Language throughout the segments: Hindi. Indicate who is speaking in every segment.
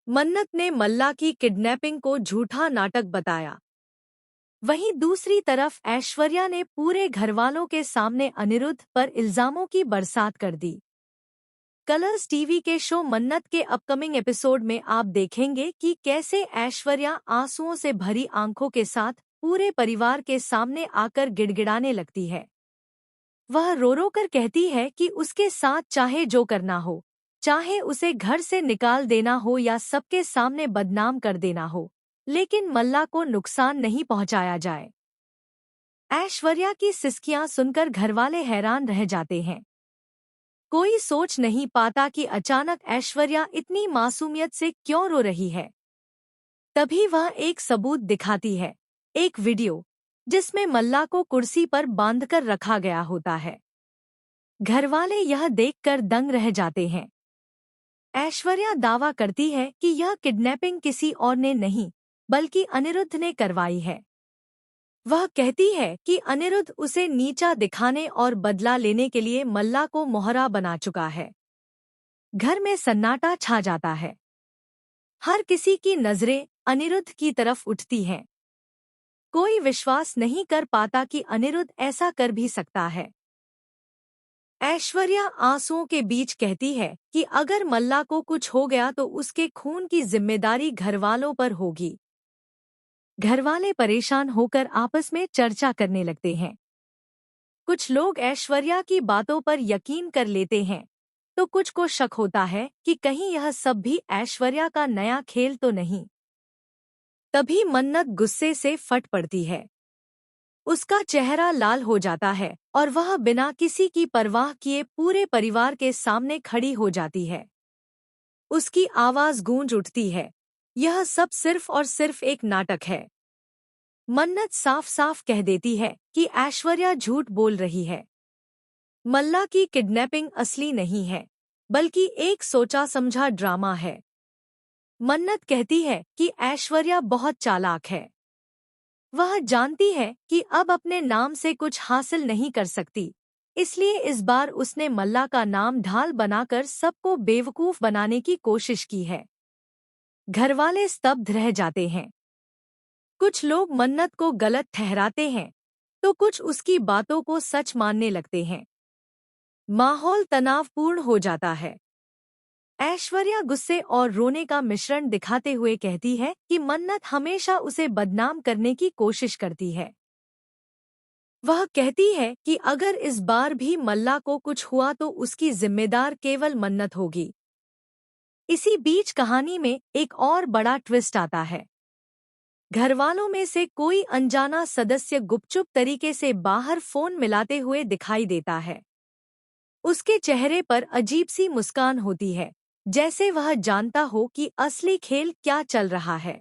Speaker 1: मन्नत ने मल्ला की किडनैपिंग को झूठा नाटक बताया। वहीं दूसरी तरफ ऐश्वर्या ने पूरे घरवालों के सामने अनिरुद्ध पर इल्जामों की बरसात कर दी। कलर्स टीवी के शो मन्नत के अपकमिंग एपिसोड में आप देखेंगे कि कैसे ऐश्वर्या आंसुओं से भरी आंखों के साथ पूरे परिवार के सामने आकर गिड़गिड़ाने लगती है। वह रो रो कर कहती है कि उसके साथ चाहे जो करना हो, चाहे उसे घर से निकाल देना हो या सबके सामने बदनाम कर देना हो, लेकिन मल्ला को नुकसान नहीं पहुंचाया जाए। ऐश्वर्या की सिसकियां सुनकर घरवाले हैरान रह जाते हैं। कोई सोच नहीं पाता कि अचानक ऐश्वर्या इतनी मासूमियत से क्यों रो रही है। तभी वह एक सबूत दिखाती है, एक वीडियो जिसमें मल्ला को कुर्सी पर बांधकर रखा गया होता है। घरवाले यह देखकर दंग रह जाते हैं। ऐश्वर्या दावा करती है कि यह किडनैपिंग किसी और ने नहीं, बल्कि अनिरुद्ध ने करवाई है। वह कहती है कि अनिरुद्ध उसे नीचा दिखाने और बदला लेने के लिए मल्ला को मोहरा बना चुका है। घर में सन्नाटा छा जाता है। हर किसी की नजरें अनिरुद्ध की तरफ उठती हैं। कोई विश्वास नहीं कर पाता कि अनिरुद्ध ऐसा कर भी सकता है। ऐश्वर्या आंसुओं के बीच कहती है कि अगर मल्ला को कुछ हो गया तो उसके खून की जिम्मेदारी घरवालों पर होगी। घरवाले परेशान होकर आपस में चर्चा करने लगते हैं। कुछ लोग ऐश्वर्या की बातों पर यकीन कर लेते हैं, तो कुछ को शक होता है कि कहीं यह सब भी ऐश्वर्या का नया खेल तो नहीं। तभी मन्नत गुस्से से फट पड़ती है। उसका चेहरा लाल हो जाता है और वह बिना किसी की परवाह किए पूरे परिवार के सामने खड़ी हो जाती है। उसकी आवाज गूंज उठती है, यह सब सिर्फ और सिर्फ एक नाटक है। मन्नत साफ साफ कह देती है कि ऐश्वर्या झूठ बोल रही है। मल्ला की किडनैपिंग असली नहीं है, बल्कि एक सोचा समझा ड्रामा है। मन्नत कहती है कि ऐश्वर्या बहुत चालाक है। वह जानती है कि अब अपने नाम से कुछ हासिल नहीं कर सकती, इसलिए इस बार उसने मल्ला का नाम ढाल बनाकर सबको बेवकूफ बनाने की कोशिश की है। घरवाले स्तब्ध रह जाते हैं। कुछ लोग मन्नत को गलत ठहराते हैं, तो कुछ उसकी बातों को सच मानने लगते हैं। माहौल तनावपूर्ण हो जाता है। ऐश्वर्या गुस्से और रोने का मिश्रण दिखाते हुए कहती है कि मन्नत हमेशा उसे बदनाम करने की कोशिश करती है। वह कहती है कि अगर इस बार भी मल्ला को कुछ हुआ तो उसकी जिम्मेदार केवल मन्नत होगी। इसी बीच कहानी में एक और बड़ा ट्विस्ट आता है। घरवालों में से कोई अनजाना सदस्य गुपचुप तरीके से बाहर फोन मिलाते हुए दिखाई देता है। उसके चेहरे पर अजीब सी मुस्कान होती है, जैसे वह जानता हो कि असली खेल क्या चल रहा है।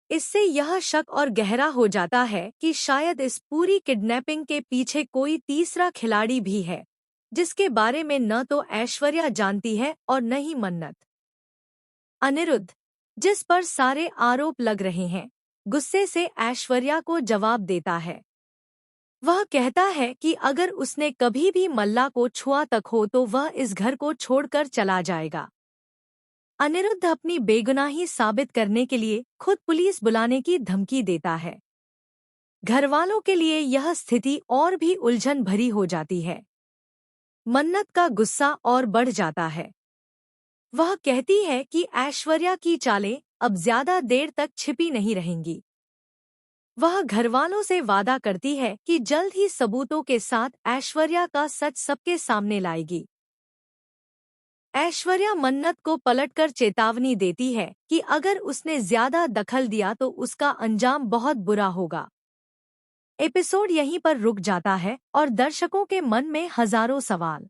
Speaker 1: इससे यह शक और गहरा हो जाता है कि शायद इस पूरी किडनैपिंग के पीछे कोई तीसरा खिलाड़ी भी है, जिसके बारे में न तो ऐश्वर्या जानती है और न ही मन्नत। अनिरुद्ध, जिस पर सारे आरोप लग रहे हैं, गुस्से से ऐश्वर्या को जवाब देता है। वह कहता है कि अगर उसने कभी भी मल्ला को छुआ तक हो तो वह इस घर को छोड़कर चला जाएगा। अनिरुद्ध अपनी बेगुनाही साबित करने के लिए खुद पुलिस बुलाने की धमकी देता है। घरवालों के लिए यह स्थिति और भी उलझन भरी हो जाती है। मन्नत का गुस्सा और बढ़ जाता है। वह कहती है कि ऐश्वर्या की चालें अब ज्यादा देर तक छिपी नहीं रहेंगी। वह घरवालों से वादा करती है कि जल्द ही सबूतों के साथ ऐश्वर्या का सच सबके सामने लाएगी। ऐश्वर्या मन्नत को पलटकर चेतावनी देती है कि अगर उसने ज्यादा दखल दिया तो उसका अंजाम बहुत बुरा होगा। एपिसोड यहीं पर रुक जाता है और दर्शकों के मन में हजारों सवाल।